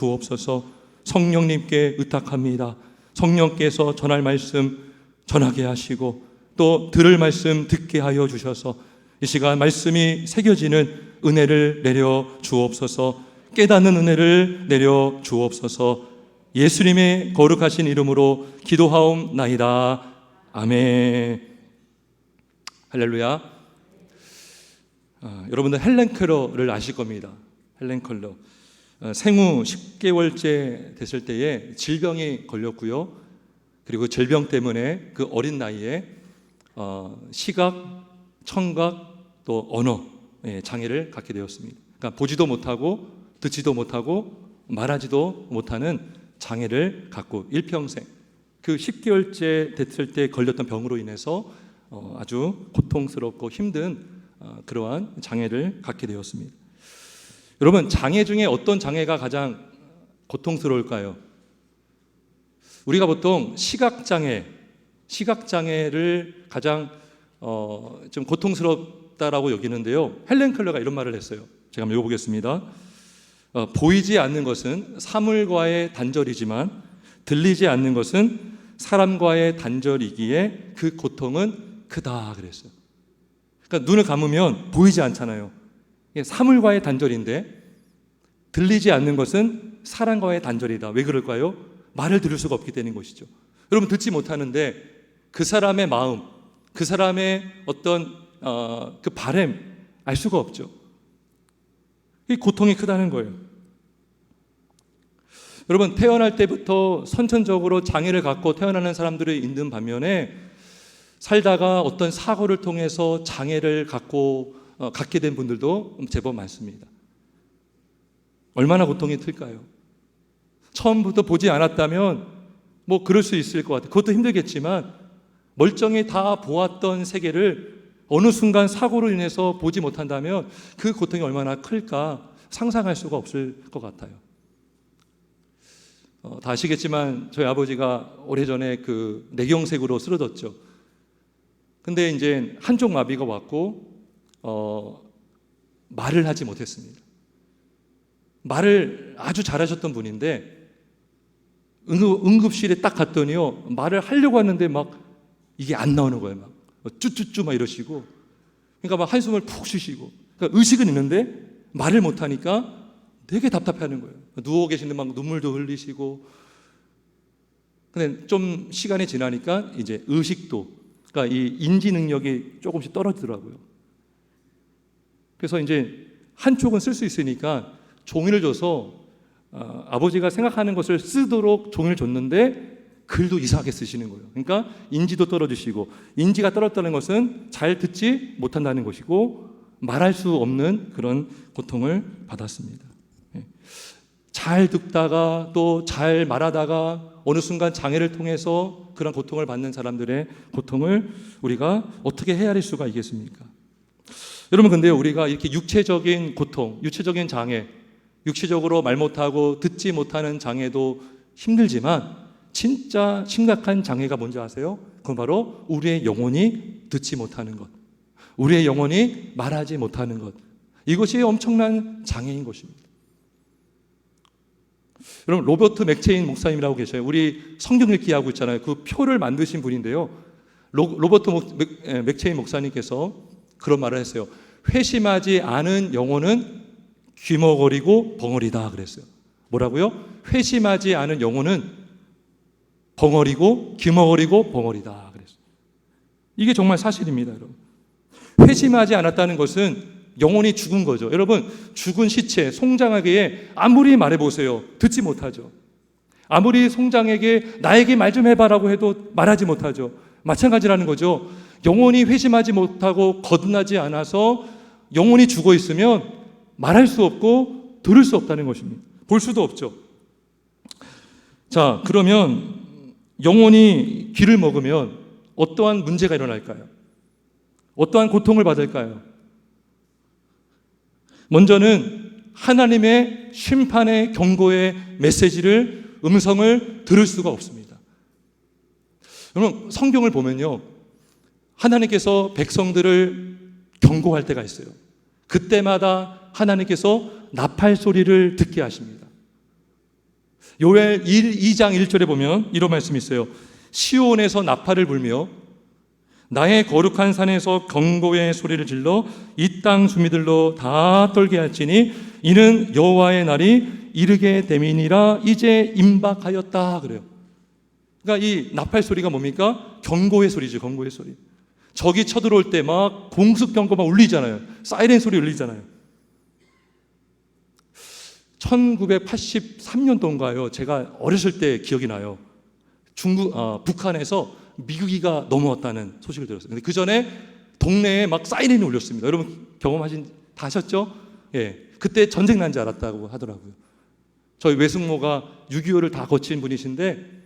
주옵소서. 성령님께 의탁합니다. 성령께서 전할 말씀 전하게 하시고 또 들을 말씀 듣게 하여 주셔서 이 시간 말씀이 새겨지는 은혜를 내려 주옵소서. 깨닫는 은혜를 내려 주옵소서. 예수님의 거룩하신 이름으로 기도하옵나이다. 아멘. 할렐루야. 여러분들 헬렌 켈러를 아실 겁니다. 헬렌 켈러. 생후 10개월째 됐을 때에 질병이 걸렸고요. 그리고 질병 때문에 그 어린 나이에 시각, 청각, 또 언어 장애를 갖게 되었습니다. 그러니까 보지도 못하고 듣지도 못하고 말하지도 못하는 장애를 갖고 일평생 그 10개월째 됐을 때 걸렸던 병으로 인해서 아주 고통스럽고 힘든 그러한 장애를 갖게 되었습니다. 여러분, 장애 중에 어떤 장애가 가장 고통스러울까요? 우리가 보통 시각장애를 가장 좀 고통스럽다라고 여기는데요. 헬렌 켈러가 이런 말을 했어요. 제가 한번 읽어보겠습니다. 보이지 않는 것은 사물과의 단절이지만 들리지 않는 것은 사람과의 단절이기에 그 고통은 크다 그랬어요. 그러니까 눈을 감으면 보이지 않잖아요. 이게 사물과의 단절인데 들리지 않는 것은 사람과의 단절이다. 왜 그럴까요? 말을 들을 수가 없기 때문인 것이죠. 여러분, 듣지 못하는데 그 사람의 마음, 그 사람의 어떤 그 바람 알 수가 없죠. 이 고통이 크다는 거예요. 여러분, 태어날 때부터 선천적으로 장애를 갖고 태어나는 사람들이 있는 반면에 살다가 어떤 사고를 통해서 장애를 갖게 된 분들도 제법 많습니다. 얼마나 고통이 클까요? 처음부터 보지 않았다면 뭐 그럴 수 있을 것 같아요. 그것도 힘들겠지만 멀쩡히 다 보았던 세계를 어느 순간 사고로 인해서 보지 못한다면 그 고통이 얼마나 클까 상상할 수가 없을 것 같아요. 다 아시겠지만 저희 아버지가 오래전에 그 뇌경색으로 쓰러졌죠. 근데 이제 한쪽 마비가 왔고 말을 하지 못했습니다. 말을 아주 잘하셨던 분인데 응급실에 딱 갔더니요, 말을 하려고 하는데 막 이게 안 나오는 거예요. 막 쭈쭈쭈 막 이러시고, 그러니까 막 한숨을 푹 쉬시고, 그러니까 의식은 있는데 말을 못 하니까 되게 답답해하는 거예요. 누워 계시는데 막 눈물도 흘리시고. 근데 좀 시간이 지나니까 이제 의식도, 그러니까 이 인지 능력이 조금씩 떨어지더라고요. 그래서 이제 한쪽은 쓸 수 있으니까 종이를 줘서 아버지가 생각하는 것을 쓰도록 종이를 줬는데 글도 이상하게 쓰시는 거예요. 그러니까 인지도 떨어지시고, 인지가 떨어졌다는 것은 잘 듣지 못한다는 것이고 말할 수 없는 그런 고통을 받았습니다. 잘 듣다가 또 잘 말하다가 어느 순간 장애를 통해서 그런 고통을 받는 사람들의 고통을 우리가 어떻게 헤아릴 수가 있겠습니까? 여러분, 근데 우리가 이렇게 육체적인 고통, 육체적인 장애, 육체적으로 말 못하고 듣지 못하는 장애도 힘들지만 진짜 심각한 장애가 뭔지 아세요? 그건 바로 우리의 영혼이 듣지 못하는 것, 우리의 영혼이 말하지 못하는 것, 이것이 엄청난 장애인 것입니다. 여러분, 로버트 맥체인 목사님이라고 계셔요. 우리 성경 읽기하고 있잖아요. 그 표를 만드신 분인데요. 로버트 맥체인 목사님께서 그런 말을 했어요. 회심하지 않은 영혼은 귀머거리고 벙어리다 그랬어요. 뭐라고요? 회심하지 않은 영혼은 벙어리고 귀머거리고 벙어리다 그랬어요. 이게 정말 사실입니다, 여러분. 회심하지 않았다는 것은 영혼이 죽은 거죠. 여러분, 죽은 시체, 송장에게 아무리 말해보세요. 듣지 못하죠. 아무리 송장에게 나에게 말 좀 해봐라고 해도 말하지 못하죠. 마찬가지라는 거죠. 영혼이 회심하지 못하고 거듭나지 않아서 영혼이 죽어 있으면 말할 수 없고 들을 수 없다는 것입니다. 볼 수도 없죠. 자, 그러면 영혼이 귀를 먹으면 어떠한 문제가 일어날까요? 어떠한 고통을 받을까요? 먼저는 하나님의 심판의 경고의 메시지를, 음성을 들을 수가 없습니다. 여러분, 성경을 보면요, 하나님께서 백성들을 경고할 때가 있어요. 그때마다 하나님께서 나팔 소리를 듣게 하십니다. 요엘 2장 1절에 보면 이런 말씀이 있어요. 시온에서 나팔을 불며 나의 거룩한 산에서 경고의 소리를 질러 이 땅 주민들로 다 떨게 할지니 이는 여호와의 날이 이르게 됨이니라. 이제 임박하였다 그래요. 그러니까 이 나팔 소리가 뭡니까? 경고의 소리죠. 경고의 소리. 적이 쳐들어올 때 막 공습 경고만 울리잖아요. 사이렌 소리 울리잖아요. 1983년도인가요? 제가 어렸을 때 기억이 나요. 북한에서 미국이가 넘어왔다는 소식을 들었어요. 근데 그 전에 동네에 막 사이렌이 울렸습니다. 여러분 다 하셨죠? 예. 그때 전쟁 난 줄 알았다고 하더라고요. 저희 외숙모가 6.25를 다 거친 분이신데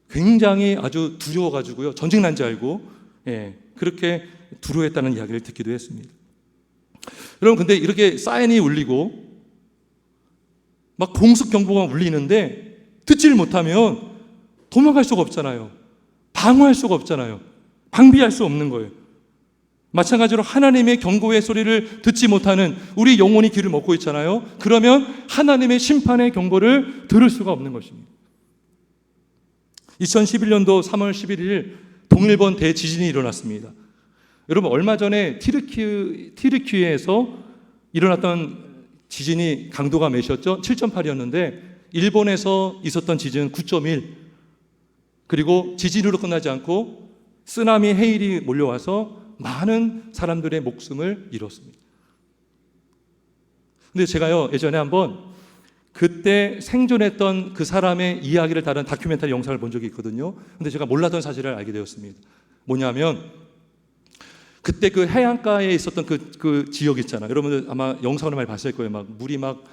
굉장히 아주 두려워가지고요. 전쟁 난 줄 알고, 예. 그렇게 두려워했다는 이야기를 듣기도 했습니다. 여러분, 근데 이렇게 사이렌이 울리고 막 공습 경보가 울리는데 듣지를 못하면 도망갈 수가 없잖아요. 방어할 수가 없잖아요. 방비할 수 없는 거예요. 마찬가지로 하나님의 경고의 소리를 듣지 못하는 우리 영혼이 귀를 먹고 있잖아요. 그러면 하나님의 심판의 경고를 들을 수가 없는 것입니다. 2011년도 3월 11일 동일본 대지진이 일어났습니다. 여러분, 얼마 전에 티르키예에서 일어났던 지진이 강도가 몇이었죠? 7.8이었는데 일본에서 있었던 지진은 9.1. 그리고 지진으로 끝나지 않고 쓰나미 해일이 몰려와서 많은 사람들의 목숨을 잃었습니다. 근데 제가요, 예전에 한번 그때 생존했던 그 사람의 이야기를 다룬 다큐멘터리 영상을 본 적이 있거든요. 근데 제가 몰랐던 사실을 알게 되었습니다. 뭐냐면 그때 그 해안가에 있었던 그 지역 있잖아요. 여러분들 아마 영상을 많이 봤을 거예요. 막 물이 막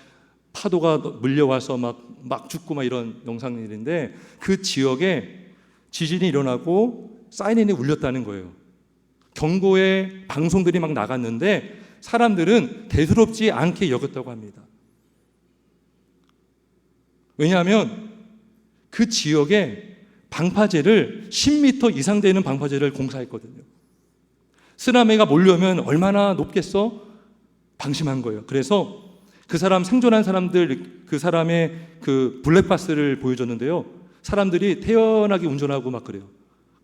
파도가 물려와서 막 죽고 막 이런 영상들인데 그 지역에 지진이 일어나고 사이렌이 울렸다는 거예요. 경고의 방송들이 막 나갔는데 사람들은 대수롭지 않게 여겼다고 합니다. 왜냐하면 그 지역에 방파제를 10m 이상 되는 방파제를 공사했거든요. 쓰나미가 몰려오면 얼마나 높겠어? 방심한 거예요. 그래서 그 사람 생존한 사람들 그 사람의 그 블랙박스를 보여줬는데요. 사람들이 태연하게 운전하고 막 그래요.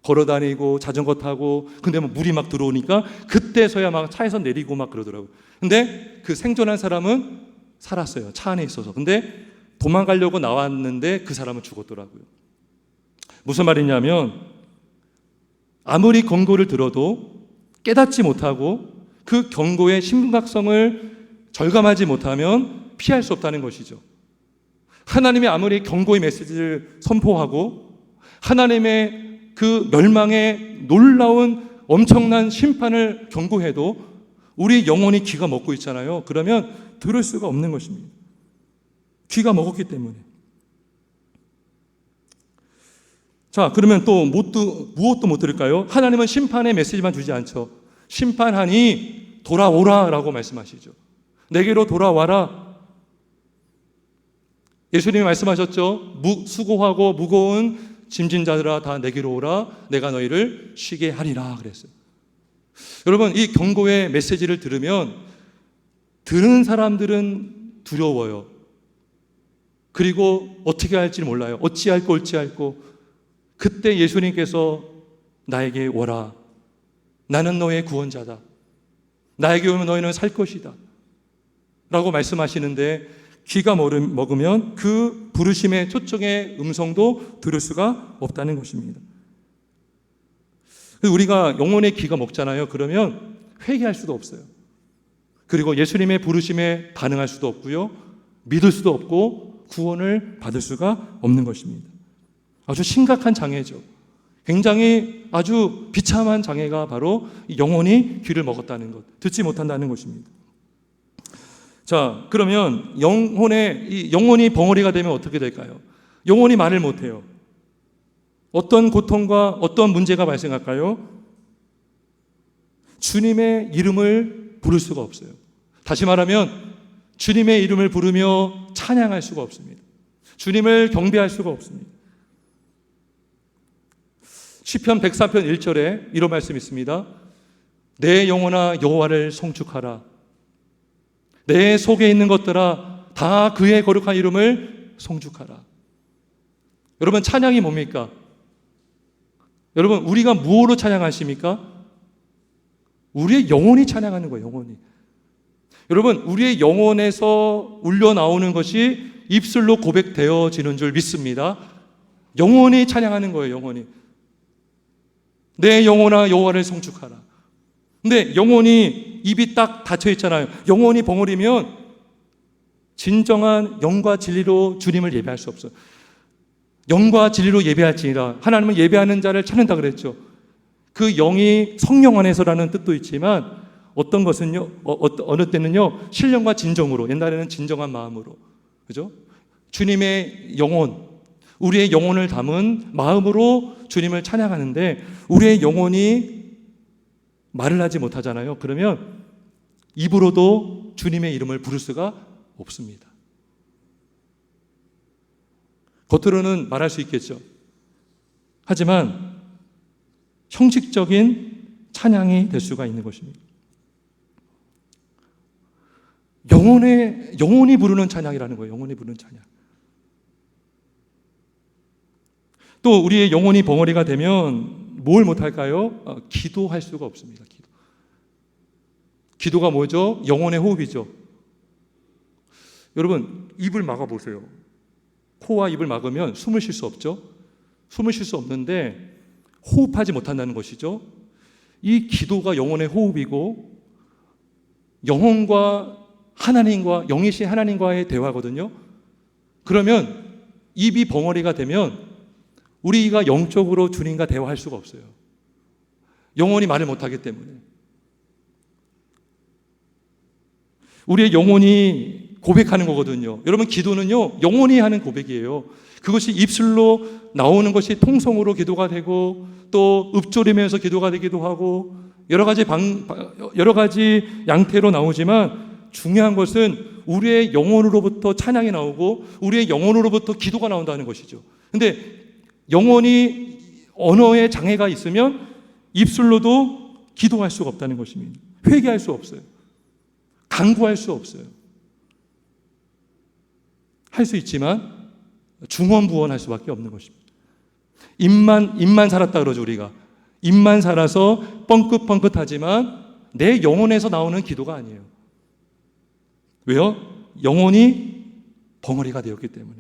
걸어다니고 자전거 타고 근데 막 물이 막 들어오니까 그때서야 막 차에서 내리고 막 그러더라고요. 근데 그 생존한 사람은 살았어요. 차 안에 있어서. 근데 도망가려고 나왔는데 그 사람은 죽었더라고요. 무슨 말이냐면 아무리 경고를 들어도 깨닫지 못하고 그 경고의 심각성을 절감하지 못하면 피할 수 없다는 것이죠. 하나님이 아무리 경고의 메시지를 선포하고 하나님의 그 멸망의 놀라운 엄청난 심판을 경고해도 우리 영혼이 귀가 먹고 있잖아요. 그러면 들을 수가 없는 것입니다. 귀가 먹었기 때문에. 자, 그러면 또 무엇도 못 들을까요? 하나님은 심판의 메시지만 주지 않죠. 심판하니 돌아오라 라고 말씀하시죠. 내게로 돌아와라. 예수님이 말씀하셨죠. 수고하고 무거운 짐진 자들아 다 내게로 오라. 내가 너희를 쉬게 하리라 그랬어요. 여러분, 이 경고의 메시지를 들으면 들은 사람들은 두려워요. 그리고 어떻게 할지 몰라요. 어찌할꼬 어찌할꼬. 그때 예수님께서 나에게 오라. 나는 너의 구원자다. 나에게 오면 너희는 살 것이다. 라고 말씀하시는데 귀가 먹으면 그 부르심의 초청의 음성도 들을 수가 없다는 것입니다. 우리가 영혼의 귀가 먹잖아요. 그러면 회개할 수도 없어요. 그리고 예수님의 부르심에 반응할 수도 없고요. 믿을 수도 없고 구원을 받을 수가 없는 것입니다. 아주 심각한 장애죠. 굉장히 아주 비참한 장애가 바로 영혼이 귀를 먹었다는 것, 듣지 못한다는 것입니다. 자, 그러면 영혼이 벙어리가 되면 어떻게 될까요? 영혼이 말을 못해요. 어떤 고통과 어떤 문제가 발생할까요? 주님의 이름을 부를 수가 없어요. 다시 말하면 주님의 이름을 부르며 찬양할 수가 없습니다. 주님을 경배할 수가 없습니다. 시편 104편 1절에 이런 말씀이 있습니다. 내 영혼아 여호와를 송축하라. 내 속에 있는 것들아 다 그의 거룩한 이름을 송축하라. 여러분, 찬양이 뭡니까? 여러분, 우리가 무엇으로 찬양하십니까? 우리의 영혼이 찬양하는 거예요. 영혼이. 여러분, 우리의 영혼에서 울려 나오는 것이 입술로 고백되어지는 줄 믿습니다. 영혼이 찬양하는 거예요. 영혼이. 내 영혼아 여호와를 송축하라. 근데 영혼이 입이 딱 닫혀 있잖아요. 영혼이 벙어리면 진정한 영과 진리로 주님을 예배할 수 없어요. 영과 진리로 예배할지니라. 하나님은 예배하는 자를 찾는다 그랬죠. 그 영이 성령 안에서라는 뜻도 있지만 어떤 것은요, 어느 때는요, 신령과 진정으로, 옛날에는 진정한 마음으로, 그죠? 주님의 영혼, 우리의 영혼을 담은 마음으로 주님을 찬양하는데 우리의 영혼이 말을 하지 못하잖아요. 그러면 입으로도 주님의 이름을 부를 수가 없습니다. 겉으로는 말할 수 있겠죠. 하지만 형식적인 찬양이 될 수가 있는 것입니다. 영혼이 부르는 찬양이라는 거예요. 영혼이 부르는 찬양. 또 우리의 영혼이 벙어리가 되면 뭘 못할까요? 기도할 수가 없습니다. 기도가 뭐죠? 영혼의 호흡이죠. 여러분, 입을 막아보세요. 코와 입을 막으면 숨을 쉴 수 없죠. 숨을 쉴 수 없는데 호흡하지 못한다는 것이죠. 이 기도가 영혼의 호흡이고 영혼과 하나님과, 영이신 하나님과의 대화거든요. 그러면 입이 벙어리가 되면 우리가 영적으로 주님과 대화할 수가 없어요. 영혼이 말을 못하기 때문에. 우리의 영혼이 고백하는 거거든요. 여러분, 기도는요, 영혼이 하는 고백이에요. 그것이 입술로 나오는 것이 통성으로 기도가 되고 또 읊조리면서 기도가 되기도 하고 여러 가지 양태로 나오지만 중요한 것은 우리의 영혼으로부터 찬양이 나오고 우리의 영혼으로부터 기도가 나온다는 것이죠. 근데 영혼이 언어에 장애가 있으면 입술로도 기도할 수가 없다는 것입니다. 회개할 수 없어요. 간구할 수 없어요. 할 수 있지만 중언부언할 수밖에 없는 것입니다. 입만 살았다 그러죠. 우리가 입만 살아서 뻥긋뻥긋하지만 내 영혼에서 나오는 기도가 아니에요. 왜요? 영혼이 벙어리가 되었기 때문에.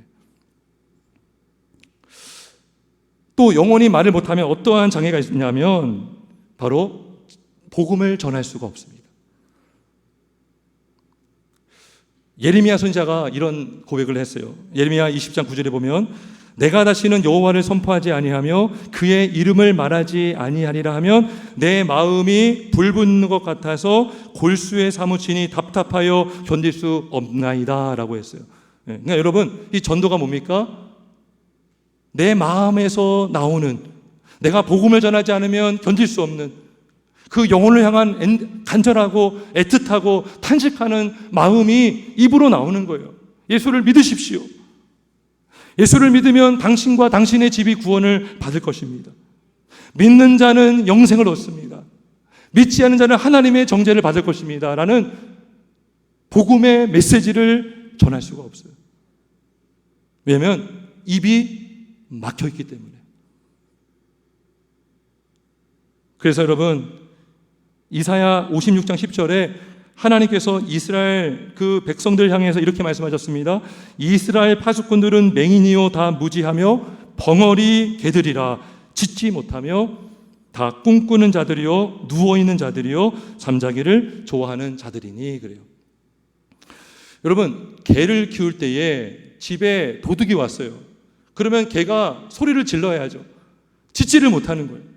또 영혼이 말을 못하면 어떠한 장애가 있냐면 바로 복음을 전할 수가 없습니다. 예레미야 선지자가 이런 고백을 했어요. 예레미야 20장 9절에 보면 내가 다시는 여호와를 선포하지 아니하며 그의 이름을 말하지 아니하리라 하면 내 마음이 불붙는 것 같아서 골수에 사무치니 답답하여 견딜 수 없나이다 라고 했어요. 그러니까 여러분, 이 전도가 뭡니까? 내 마음에서 나오는, 내가 복음을 전하지 않으면 견딜 수 없는 그 영혼을 향한 간절하고 애틋하고 탄식하는 마음이 입으로 나오는 거예요. 예수를 믿으십시오. 예수를 믿으면 당신과 당신의 집이 구원을 받을 것입니다. 믿는 자는 영생을 얻습니다. 믿지 않는 자는 하나님의 정죄를 받을 것입니다. 라는 복음의 메시지를 전할 수가 없어요. 왜냐하면 입이 막혀있기 때문에. 그래서 여러분, 이사야 56장 10절에 하나님께서 이스라엘 그 백성들 향해서 이렇게 말씀하셨습니다. 이스라엘 파수꾼들은 맹인이요 다 무지하며 벙어리 개들이라 짖지 못하며 다 꿈꾸는 자들이요 누워있는 자들이요 잠자기를 좋아하는 자들이니 그래요. 여러분, 개를 키울 때에 집에 도둑이 왔어요. 그러면 개가 소리를 질러야죠. 짖지를 못하는 거예요.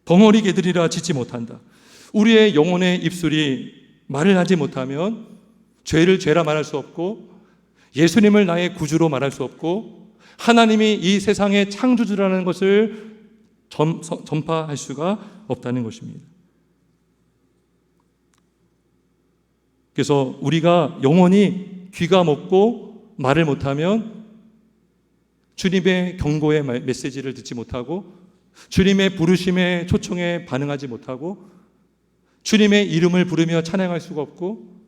벙어리 개들이라 짖지 못한다. 우리의 영혼의 입술이 말을 하지 못하면 죄를 죄라 말할 수 없고 예수님을 나의 구주로 말할 수 없고 하나님이 이 세상의 창조주라는 것을 전파할 수가 없다는 것입니다. 그래서 우리가 영혼이 귀가 먹고 말을 못하면 주님의 경고의 메시지를 듣지 못하고 주님의 부르심의 초청에 반응하지 못하고 주님의 이름을 부르며 찬양할 수가 없고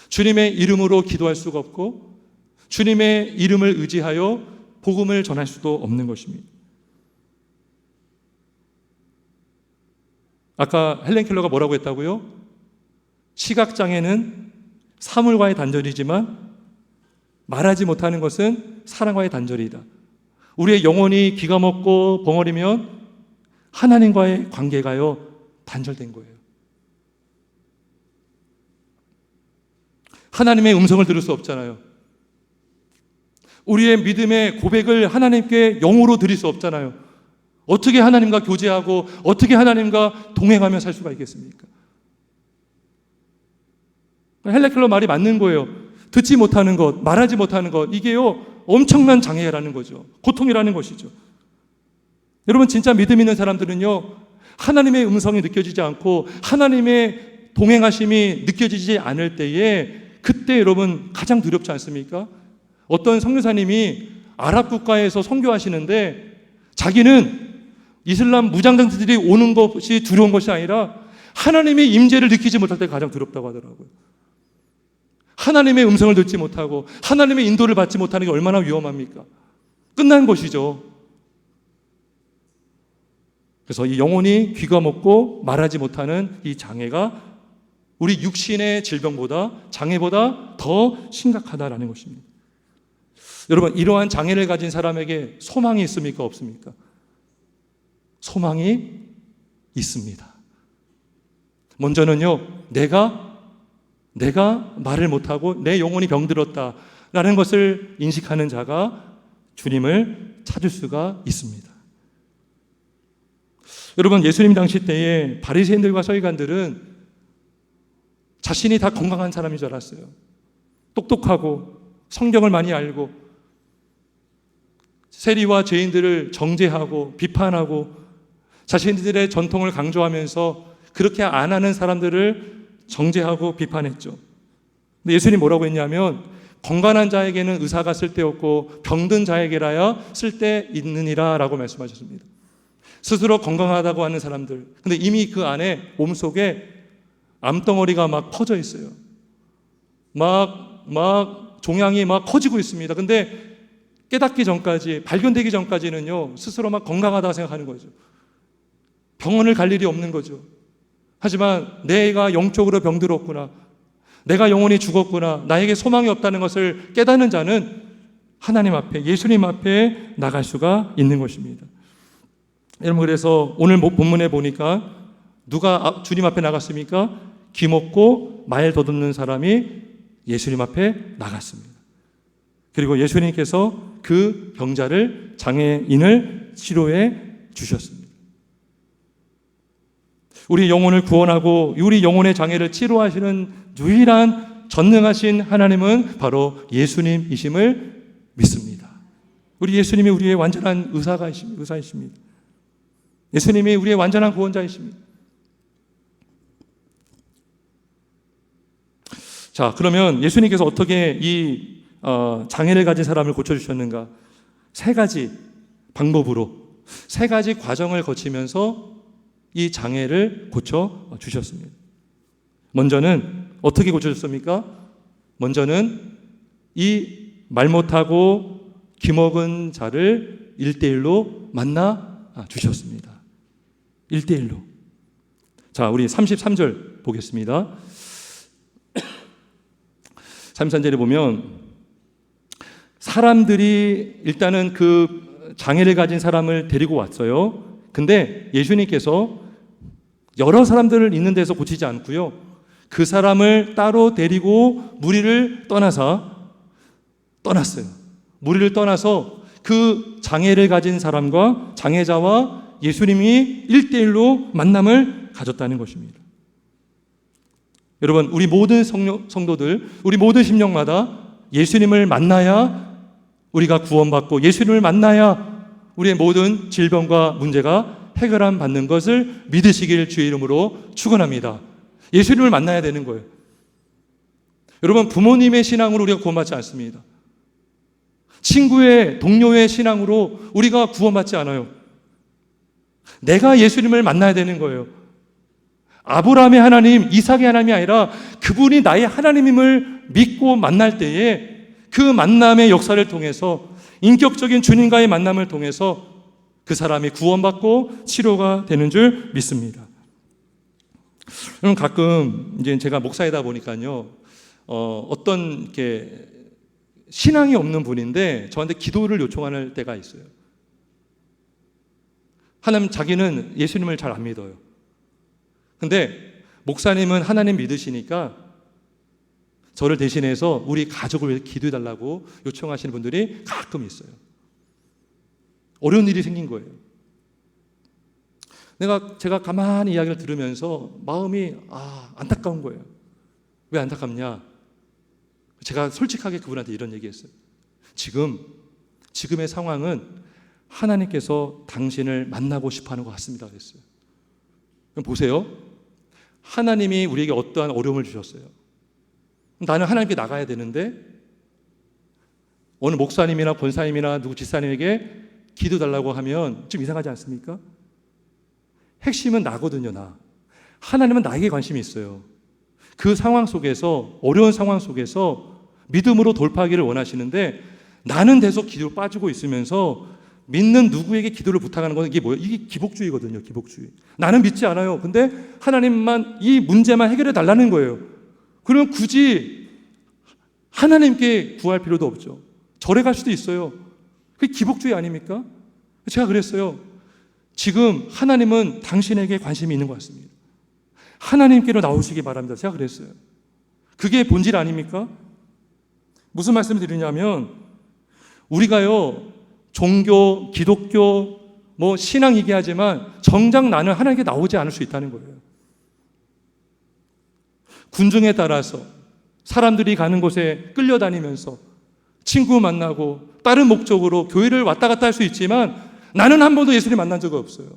주님의 이름으로 기도할 수가 없고 주님의 이름을 의지하여 복음을 전할 수도 없는 것입니다. 아까 헬렌 켈러가 뭐라고 했다고요? 시각장애는 사물과의 단절이지만 말하지 못하는 것은 사랑과의 단절이다. 우리의 영혼이 귀가 먹고 벙어리면 하나님과의 관계가요 단절된 거예요. 하나님의 음성을 들을 수 없잖아요. 우리의 믿음의 고백을 하나님께 영으로 드릴 수 없잖아요. 어떻게 하나님과 교제하고 어떻게 하나님과 동행하며 살 수가 있겠습니까? 헬렌 켈러 말이 맞는 거예요. 듣지 못하는 것, 말하지 못하는 것, 이게요 엄청난 장애라는 거죠. 고통이라는 것이죠. 여러분, 진짜 믿음 있는 사람들은요 하나님의 음성이 느껴지지 않고 하나님의 동행하심이 느껴지지 않을 때에 그때 여러분 가장 두렵지 않습니까? 어떤 선교사님이 아랍 국가에서 선교하시는데 자기는 이슬람 무장장들이 오는 것이 두려운 것이 아니라 하나님의 임재를 느끼지 못할 때 가장 두렵다고 하더라고요. 하나님의 음성을 듣지 못하고 하나님의 인도를 받지 못하는 게 얼마나 위험합니까? 끝난 것이죠. 그래서 이 영혼이 귀가 먹고 말하지 못하는 이 장애가 우리 육신의 질병보다 장애보다 더 심각하다라는 것입니다. 여러분, 이러한 장애를 가진 사람에게 소망이 있습니까? 없습니까? 소망이 있습니다. 먼저는요, 내가 말을 못하고 내 영혼이 병들었다라는 것을 인식하는 자가 주님을 찾을 수가 있습니다. 여러분, 예수님 당시 때에 바리새인들과 서기관들은 자신이 다 건강한 사람인 줄 알았어요. 똑똑하고 성경을 많이 알고 세리와 죄인들을 정죄하고 비판하고 자신들의 전통을 강조하면서 그렇게 안 하는 사람들을 정죄하고 비판했죠. 근데 예수님이 뭐라고 했냐면 건강한 자에게는 의사가 쓸데없고 병든 자에게라야 쓸데있느니라 라고 말씀하셨습니다. 스스로 건강하다고 하는 사람들, 근데 이미 그 안에 몸속에 암덩어리가 막 퍼져 있어요. 막 종양이 막 커지고 있습니다. 근데 깨닫기 전까지, 발견되기 전까지는요 스스로 막 건강하다고 생각하는 거죠. 병원을 갈 일이 없는 거죠. 하지만 내가 영적으로 병들었구나, 내가 영원히 죽었구나, 나에게 소망이 없다는 것을 깨닫는 자는 하나님 앞에, 예수님 앞에 나갈 수가 있는 것입니다. 여러분, 그래서 오늘 본문에 보니까 누가 주님 앞에 나갔습니까? 귀 먹고 말 더듬는 사람이 예수님 앞에 나갔습니다. 그리고 예수님께서 그 병자를, 장애인을 치료해 주셨습니다. 우리 영혼을 구원하고 우리 영혼의 장애를 치료하시는 유일한 전능하신 하나님은 바로 예수님이심을 믿습니다. 우리 예수님이 우리의 완전한 의사이십니다. 예수님이 우리의 완전한 구원자이십니다. 자, 그러면 예수님께서 어떻게 이 장애를 가진 사람을 고쳐주셨는가? 세 가지 방법으로, 세 가지 과정을 거치면서 이 장애를 고쳐주셨습니다. 먼저는 어떻게 고쳐줬습니까? 먼저는 이 말 못하고 귀먹은 자를 1대1로 만나 주셨습니다. 1대1로. 자, 우리 33절 보겠습니다. 33절에 보면 사람들이 일단은 그 장애를 가진 사람을 데리고 왔어요. 근데 예수님께서 여러 사람들을 있는 데서 고치지 않고요, 그 사람을 따로 데리고 무리를 떠났어요. 무리를 떠나서 그 장애를 가진 사람과 장애자와 예수님이 1대1로 만남을 가졌다는 것입니다. 여러분, 우리 모든 성도들, 우리 모든 심령마다 예수님을 만나야 우리가 구원받고 예수님을 만나야 우리의 모든 질병과 문제가 해결함 받는 것을 믿으시길 주의 이름으로 축원합니다. 예수님을 만나야 되는 거예요. 여러분, 부모님의 신앙으로 우리가 구원받지 않습니다. 친구의, 동료의 신앙으로 우리가 구원받지 않아요. 내가 예수님을 만나야 되는 거예요. 아브라함의 하나님, 이삭의 하나님이 아니라 그분이 나의 하나님임을 믿고 만날 때에 그 만남의 역사를 통해서, 인격적인 주님과의 만남을 통해서 그 사람이 구원받고 치료가 되는 줄 믿습니다. 여러분, 가끔 이제 제가 목사이다 보니까요, 어떤 이렇게 신앙이 없는 분인데 저한테 기도를 요청하는 때가 있어요. 하나님, 자기는 예수님을 잘 안 믿어요. 근데 목사님은 하나님 믿으시니까 저를 대신해서 우리 가족을 위해서 기도해달라고 요청하시는 분들이 가끔 있어요. 어려운 일이 생긴 거예요. 제가 가만히 이야기를 들으면서 마음이 안타까운 거예요. 왜 안타깝냐? 제가 솔직하게 그분한테 이런 얘기했어요. 지금의 상황은 하나님께서 당신을 만나고 싶어하는 것 같습니다. 그랬어요. 그럼 보세요. 하나님이 우리에게 어떠한 어려움을 주셨어요. 나는 하나님께 나가야 되는데 어느 목사님이나 권사님이나 누구 집사님에게 기도 달라고 하면 좀 이상하지 않습니까? 핵심은 나거든요. 하나님은 나에게 관심이 있어요. 그 상황 속에서, 어려운 상황 속에서 믿음으로 돌파하기를 원하시는데 나는 계속 기도로 빠지고 있으면서 믿는 누구에게 기도를 부탁하는 건 이게 뭐예요? 이게 기복주의거든요. 기복주의. 나는 믿지 않아요. 근데 하나님만 이 문제만 해결해 달라는 거예요. 그러면 굳이 하나님께 구할 필요도 없죠. 절에 갈 수도 있어요. 그게 기복주의 아닙니까? 제가 그랬어요. 지금 하나님은 당신에게 관심이 있는 것 같습니다. 하나님께로 나오시기 바랍니다. 제가 그랬어요. 그게 본질 아닙니까? 무슨 말씀을 드리냐면, 우리가요, 종교, 기독교, 신앙 얘기하지만 정작 나는 하나님께 나오지 않을 수 있다는 거예요. 군중에 따라서 사람들이 가는 곳에 끌려다니면서 친구 만나고 다른 목적으로 교회를 왔다 갔다 할 수 있지만 나는 한 번도 예수님 만난 적이 없어요.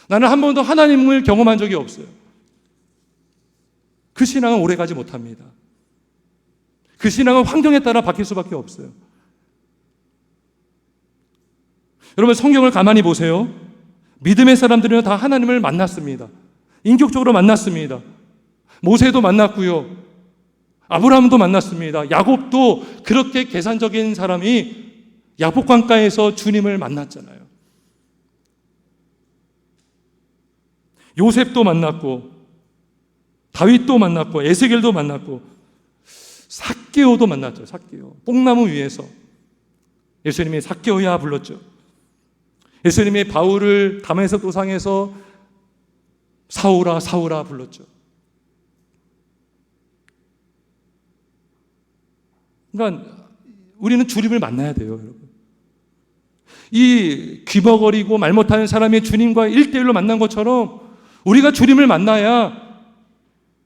나는 한 번도 하나님을 경험한 적이 없어요. 그 신앙은 오래가지 못합니다. 그 신앙은 환경에 따라 바뀔 수밖에 없어요. 여러분, 성경을 가만히 보세요. 믿음의 사람들은 다 하나님을 만났습니다. 인격적으로 만났습니다. 모세도 만났고요. 아브라함도 만났습니다. 야곱도 그렇게 계산적인 사람이 야복강가에서 주님을 만났잖아요. 요셉도 만났고, 다윗도 만났고, 에스겔도 만났고, 삭개오도 만났죠. 삭개오. 뽕나무 위에서 예수님이 삭개오야 불렀죠. 예수님이 바울을 다메섹 도상에서 사울아 사울아 불렀죠. 그러니까 우리는 주님을 만나야 돼요, 여러분. 이 귀머거리고 말 못하는 사람이 주님과 1대1로 만난 것처럼 우리가 주님을 만나야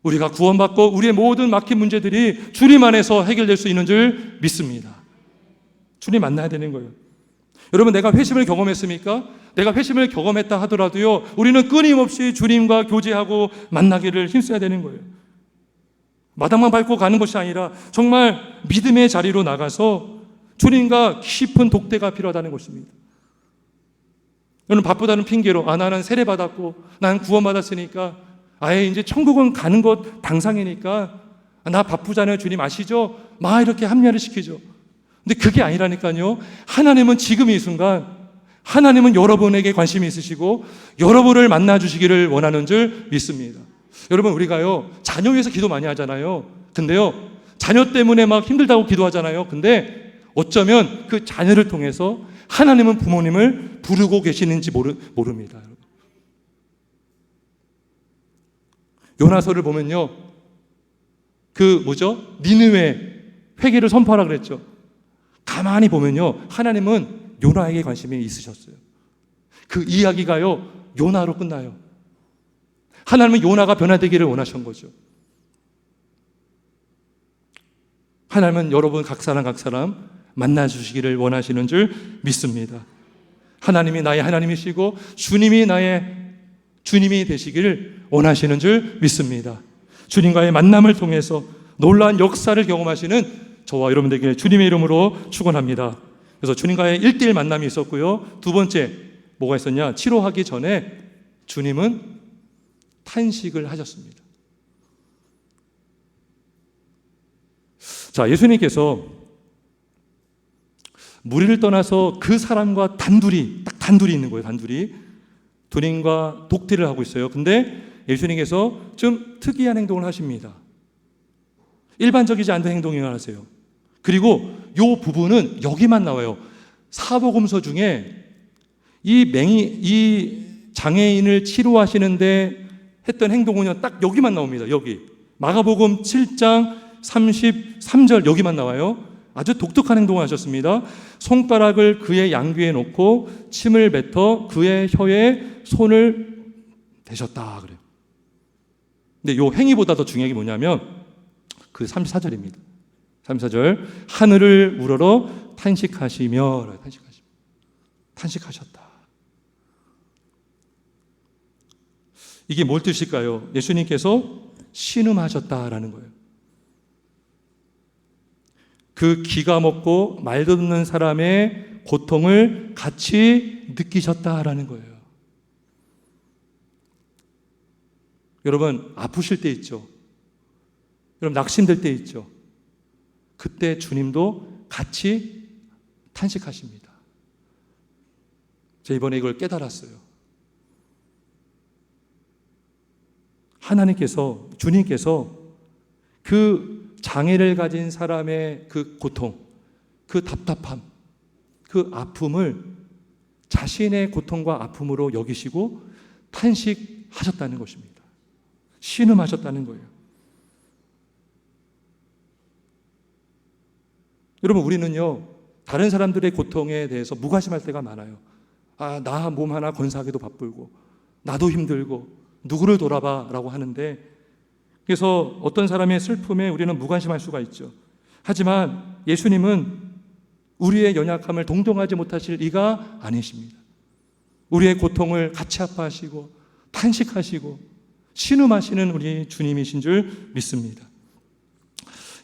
우리가 구원받고 우리의 모든 막힌 문제들이 주님 안에서 해결될 수 있는 줄 믿습니다. 주님 만나야 되는 거예요. 여러분, 내가 회심을 경험했습니까? 내가 회심을 경험했다 하더라도요, 우리는 끊임없이 주님과 교제하고 만나기를 힘써야 되는 거예요. 마당만 밟고 가는 것이 아니라 정말 믿음의 자리로 나가서 주님과 깊은 독대가 필요하다는 것입니다. 여러분, 바쁘다는 핑계로 나는 세례받았고 나는 구원받았으니까 아예 이제 천국은 가는 것 당상이니까 나 바쁘잖아요, 주님 아시죠? 막 이렇게 합리화를 시키죠. 근데 그게 아니라니까요. 하나님은 지금 이 순간, 하나님은 여러분에게 관심이 있으시고 여러분을 만나주시기를 원하는 줄 믿습니다. 여러분, 우리가요, 자녀 위해서 기도 많이 하잖아요. 근데요, 자녀 때문에 막 힘들다고 기도하잖아요. 근데 어쩌면 그 자녀를 통해서 하나님은 부모님을 부르고 계시는지 모릅니다. 요나서를 보면요, 니느웨 회개를 선포하라 그랬죠. 가만히 보면요, 하나님은 요나에게 관심이 있으셨어요. 그 이야기가요, 요나로 끝나요. 하나님은 요나가 변화되기를 원하신 거죠. 하나님은 여러분 각 사람 만나주시기를 원하시는 줄 믿습니다. 하나님이 나의 하나님이시고 주님이 나의 주님이 되시기를 원하시는 줄 믿습니다. 주님과의 만남을 통해서 놀라운 역사를 경험하시는 저와 여러분들에게 주님의 이름으로 축원합니다. 그래서 주님과의 1대1 만남이 있었고요. 두 번째 뭐가 있었냐? 치료하기 전에 주님은 탄식을 하셨습니다. 자, 예수님께서 무리를 떠나서 그 사람과 단둘이, 딱 단둘이 있는 거예요. 단둘이 도링과 독대를 하고 있어요. 근데 예수님께서 좀 특이한 행동을 하십니다. 일반적이지 않은 행동을 하세요. 그리고 이 부분은 여기만 나와요. 사복음서 중에 이 장애인을 치료하시는데 했던 행동은요, 딱 여기만 나옵니다. 여기 마가복음 7장 33절 여기만 나와요. 아주 독특한 행동을 하셨습니다. 손가락을 그의 양귀에 놓고 침을 뱉어 그의 혀에 손을 대셨다 그래요. 근데 이 행위보다 더 중요한 게 뭐냐면 그 34절입니다. 34절 하늘을 우러러 탄식하시며 탄식하셨다. 이게 뭘 뜻일까요? 예수님께서 신음하셨다라는 거예요. 그 기가 먹고 말도 없는 사람의 고통을 같이 느끼셨다라는 거예요. 여러분 아프실 때 있죠. 여러분 낙심될 때 있죠. 그때 주님도 같이 탄식하십니다. 제가 이번에 이걸 깨달았어요. 하나님께서, 주님께서 그 장애를 가진 사람의 그 고통, 그 답답함, 그 아픔을 자신의 고통과 아픔으로 여기시고 탄식하셨다는 것입니다. 신음하셨다는 거예요. 여러분 우리는요 다른 사람들의 고통에 대해서 무관심할 때가 많아요. 나 몸 하나 건사하기도 바쁘고 나도 힘들고 누구를 돌아봐 라고 하는데, 그래서 어떤 사람의 슬픔에 우리는 무관심할 수가 있죠. 하지만 예수님은 우리의 연약함을 동정하지 못하실 이가 아니십니다. 우리의 고통을 같이 아파하시고 탄식하시고 신음하시는 우리 주님이신 줄 믿습니다.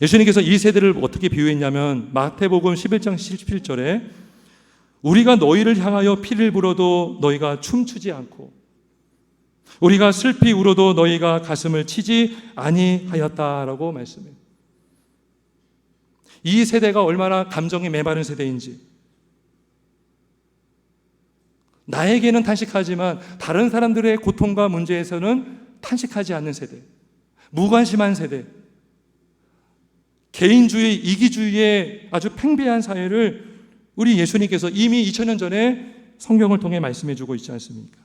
예수님께서 이 세대를 어떻게 비유했냐면 마태복음 11장 17절에 우리가 너희를 향하여 피를 불어도 너희가 춤추지 않고 우리가 슬피 울어도 너희가 가슴을 치지 아니하였다라고 말씀해요. 이 세대가 얼마나 감정이 메마른 세대인지, 나에게는 탄식하지만 다른 사람들의 고통과 문제에서는 탄식하지 않는 세대, 무관심한 세대, 개인주의, 이기주의의 아주 팽배한 사회를 우리 예수님께서 이미 2000년 전에 성경을 통해 말씀해 주고 있지 않습니까?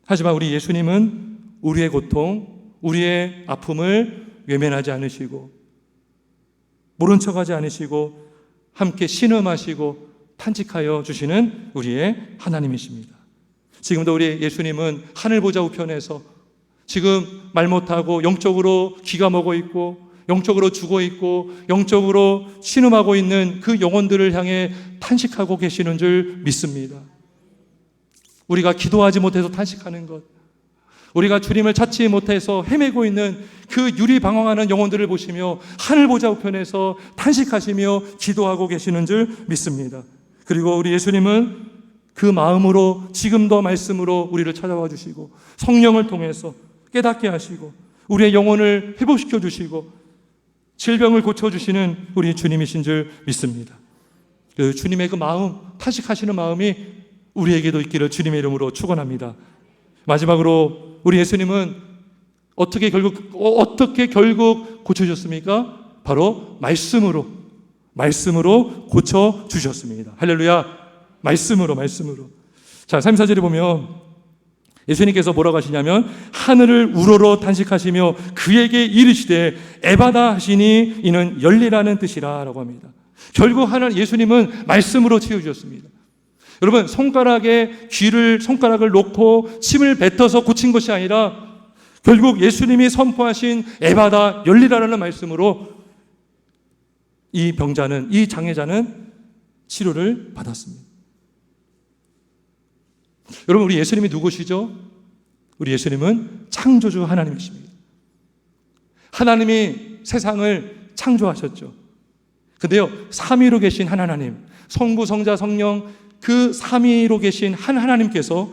하지만 우리 예수님은 우리의 고통, 우리의 아픔을 외면하지 않으시고 모른 척하지 않으시고 함께 신음하시고 탄식하여 주시는 우리의 하나님이십니다. 지금도 우리 예수님은 하늘 보좌 우편에서 지금 말 못하고 영적으로 기가 먹어 있고 영적으로 죽어 있고 영적으로 신음하고 있는 그 영혼들을 향해 탄식하고 계시는 줄 믿습니다. 우리가 기도하지 못해서 탄식하는 것, 우리가 주님을 찾지 못해서 헤매고 있는 그 유리방황하는 영혼들을 보시며 하늘 보좌 우편에서 탄식하시며 기도하고 계시는 줄 믿습니다. 그리고 우리 예수님은 그 마음으로 지금도 말씀으로 우리를 찾아와 주시고 성령을 통해서 깨닫게 하시고 우리의 영혼을 회복시켜 주시고 질병을 고쳐주시는 우리 주님이신 줄 믿습니다. 그 주님의 그 마음, 탄식하시는 마음이 우리에게도 있기를 주님의 이름으로 축원합니다. 마지막으로 우리 예수님은 어떻게 결국 고쳐주셨습니까? 바로 말씀으로 고쳐주셨습니다. 할렐루야. 말씀으로. 자, 34절에 보면 예수님께서 뭐라고 하시냐면 하늘을 우러러 탄식하시며 그에게 이르시되 에바다 하시니 이는 열리라는 뜻이라 라고 합니다. 결국 예수님은 말씀으로 치유주셨습니다. 여러분 손가락을 놓고 침을 뱉어서 고친 것이 아니라 결국 예수님이 선포하신 에바다 열리라는 말씀으로 이 장애자는 치료를 받았습니다. 여러분 우리 예수님이 누구시죠? 우리 예수님은 창조주 하나님이십니다. 하나님이 세상을 창조하셨죠. 근데요 삼위로 계신 한 하나님, 성부, 성자, 성령 그 삼위로 계신 한 하나님께서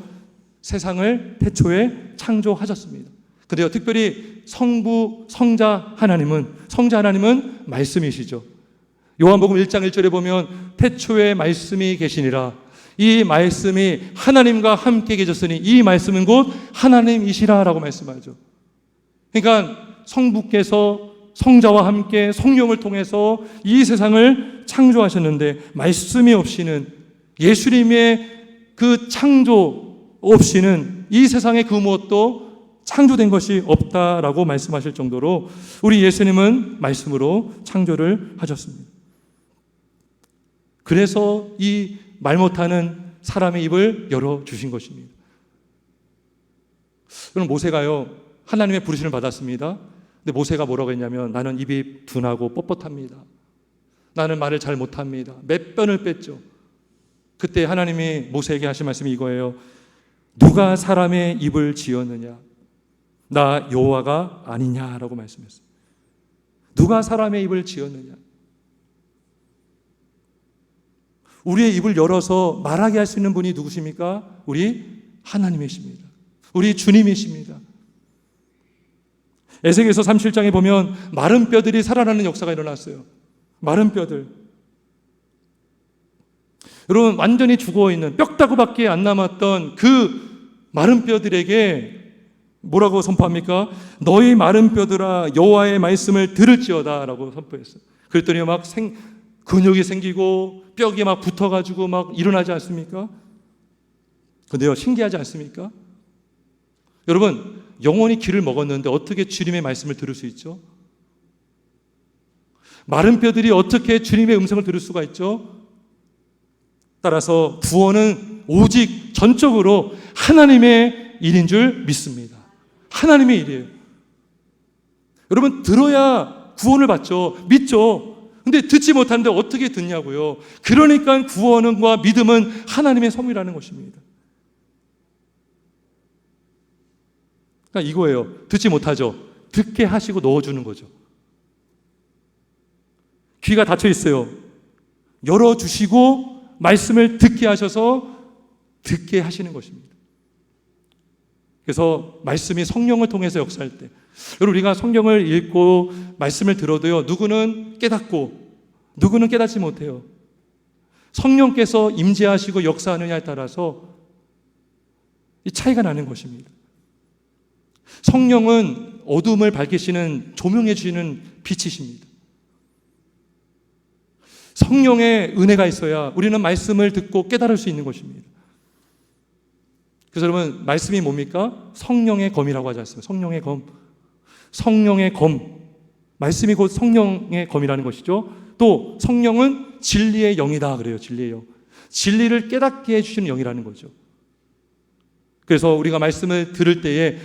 세상을 태초에 창조하셨습니다. 근데요 특별히 성부, 성자 하나님은 말씀이시죠. 요한복음 1장 1절에 보면 태초에 말씀이 계시니라. 이 말씀이 하나님과 함께 계셨으니 이 말씀은 곧 하나님이시라 라고 말씀하죠. 그러니까 성부께서 성자와 함께 성령을 통해서 이 세상을 창조하셨는데 말씀이 없이는, 예수님의 그 창조 없이는 이 세상에 그 무엇도 창조된 것이 없다라고 말씀하실 정도로 우리 예수님은 말씀으로 창조를 하셨습니다. 그래서 이 말 못하는 사람의 입을 열어주신 것입니다. 그럼 모세가요, 하나님의 부르심을 받았습니다. 근데 모세가 뭐라고 했냐면, 나는 입이 둔하고 뻣뻣합니다. 나는 말을 잘 못합니다. 몇 번을 뺐죠. 그때 하나님이 모세에게 하신 말씀이 이거예요. 누가 사람의 입을 지었느냐? 나 여호와가 아니냐라고 말씀했어요. 누가 사람의 입을 지었느냐? 우리의 입을 열어서 말하게 할 수 있는 분이 누구십니까? 우리 하나님이십니다. 우리 주님이십니다. 에스겔서 37장에 보면 마른 뼈들이 살아나는 역사가 일어났어요. 마른 뼈들. 여러분, 완전히 죽어있는 뼈다구밖에 안 남았던 그 마른 뼈들에게 뭐라고 선포합니까? 너희 마른 뼈들아 여호와의 말씀을 들을지어다 라고 선포했어요. 그랬더니 막 근육이 생기고 뼈가 막 붙어가지고 막 일어나지 않습니까? 근데요, 신기하지 않습니까? 여러분, 영혼이 기를 먹었는데 어떻게 주님의 말씀을 들을 수 있죠? 마른 뼈들이 어떻게 주님의 음성을 들을 수가 있죠? 따라서 구원은 오직 전적으로 하나님의 일인 줄 믿습니다. 하나님의 일이에요. 여러분, 들어야 구원을 받죠. 믿죠. 근데 듣지 못하는데 어떻게 듣냐고요. 그러니까 구원과 믿음은 하나님의 선물이라는 것입니다. 그러니까 이거예요. 듣지 못하죠. 듣게 하시고 넣어주는 거죠. 귀가 닫혀 있어요. 열어주시고 말씀을 듣게 하셔서 듣게 하시는 것입니다. 그래서 말씀이 성령을 통해서 역사할 때, 여러분, 우리가 성경을 읽고 말씀을 들어도요, 누구는 깨닫고 누구는 깨닫지 못해요. 성령께서 임재하시고 역사하느냐에 따라서 이 차이가 나는 것입니다. 성령은 어둠을 밝히시는, 조명해 주시는 빛이십니다. 성령의 은혜가 있어야 우리는 말씀을 듣고 깨달을 수 있는 것입니다. 그래서 여러분, 말씀이 뭡니까? 성령의 검이라고 하지 않습니까? 성령의 검. 성령의 검. 말씀이 곧 성령의 검이라는 것이죠. 또 성령은 진리의 영이다 그래요. 진리의 영. 진리를 깨닫게 해주시는 영이라는 거죠. 그래서 우리가 말씀을 들을 때에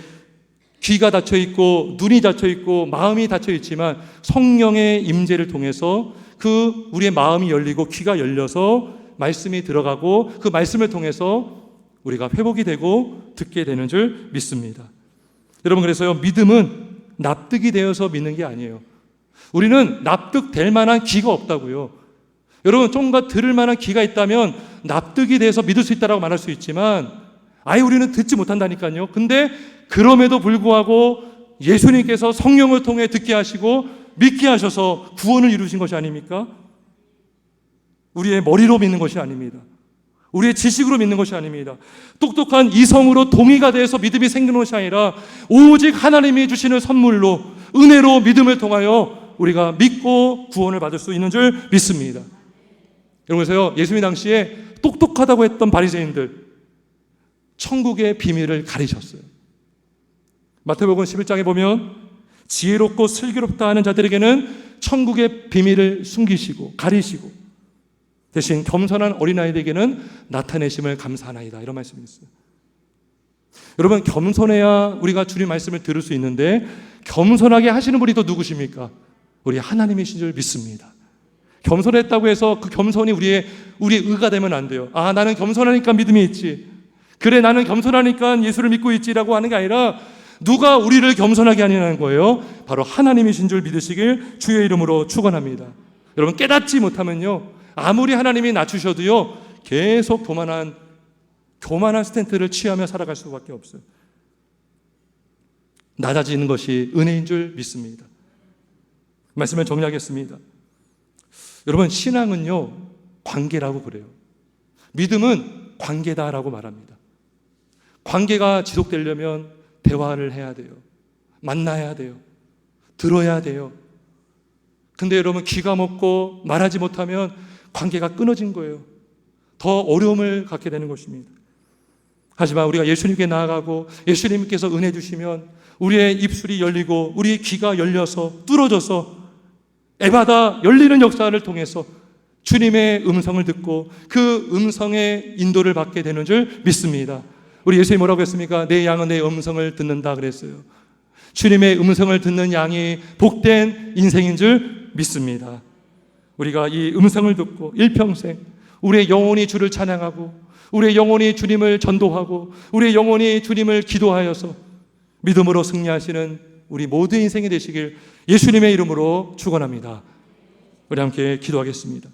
귀가 닫혀 있고 눈이 닫혀 있고 마음이 닫혀 있지만 성령의 임재를 통해서 그 우리의 마음이 열리고 귀가 열려서 말씀이 들어가고 그 말씀을 통해서 우리가 회복이 되고 듣게 되는 줄 믿습니다. 여러분, 그래서요, 믿음은 납득이 되어서 믿는 게 아니에요. 우리는 납득될 만한 귀가 없다고요. 여러분, 좀가 들을 만한 귀가 있다면 납득이 돼서 믿을 수 있다고 말할 수 있지만 아예 우리는 듣지 못한다니까요. 근데 그럼에도 불구하고 예수님께서 성령을 통해 듣게 하시고 믿게 하셔서 구원을 이루신 것이 아닙니까? 우리의 머리로 믿는 것이 아닙니다. 우리의 지식으로 믿는 것이 아닙니다. 똑똑한 이성으로 동의가 돼서 믿음이 생기는 것이 아니라 오직 하나님이 주시는 선물로, 은혜로 믿음을 통하여 우리가 믿고 구원을 받을 수 있는 줄 믿습니다. 여러분께서요, 예수님 당시에 똑똑하다고 했던 바리새인들, 천국의 비밀을 가리셨어요. 마태복음 11장에 보면 지혜롭고 슬기롭다 하는 자들에게는 천국의 비밀을 숨기시고 가리시고 대신 겸손한 어린아이들에게는 나타내심을 감사하나이다, 이런 말씀이 있어요. 여러분, 겸손해야 우리가 주님 말씀을 들을 수 있는데 겸손하게 하시는 분이 또 누구십니까? 우리 하나님이신 줄 믿습니다. 겸손했다고 해서 그 겸손이 우리의 의가 되면 안 돼요. 아, 나는 겸손하니까 믿음이 있지. 그래, 나는 겸손하니까 예수를 믿고 있지라고 하는 게 아니라 누가 우리를 겸손하게 하느냐는 거예요. 바로 하나님이신 줄 믿으시길 주의 이름으로 축원합니다. 여러분, 깨닫지 못하면요, 아무리 하나님이 낮추셔도요, 계속 교만한 스탠트를 취하며 살아갈 수밖에 없어요. 낮아지는 것이 은혜인 줄 믿습니다. 말씀을 정리하겠습니다. 여러분, 신앙은요, 관계라고 그래요. 믿음은 관계다라고 말합니다. 관계가 지속되려면 대화를 해야 돼요. 만나야 돼요. 들어야 돼요. 근데 여러분, 귀가 먹고 말하지 못하면 관계가 끊어진 거예요. 더 어려움을 갖게 되는 것입니다. 하지만 우리가 예수님께 나아가고 예수님께서 은혜 주시면 우리의 입술이 열리고 우리의 귀가 열려서 뚫어져서 에바다 열리는 역사를 통해서 주님의 음성을 듣고 그 음성의 인도를 받게 되는 줄 믿습니다. 우리 예수님이 뭐라고 했습니까? 내 양은 내 음성을 듣는다 그랬어요. 주님의 음성을 듣는 양이 복된 인생인 줄 믿습니다. 우리가 이 음성을 듣고 일평생 우리의 영혼이 주를 찬양하고 우리의 영혼이 주님을 전도하고 우리의 영혼이 주님을 기도하여서 믿음으로 승리하시는 우리 모든 인생이 되시길 예수님의 이름으로 축원합니다. 우리 함께 기도하겠습니다.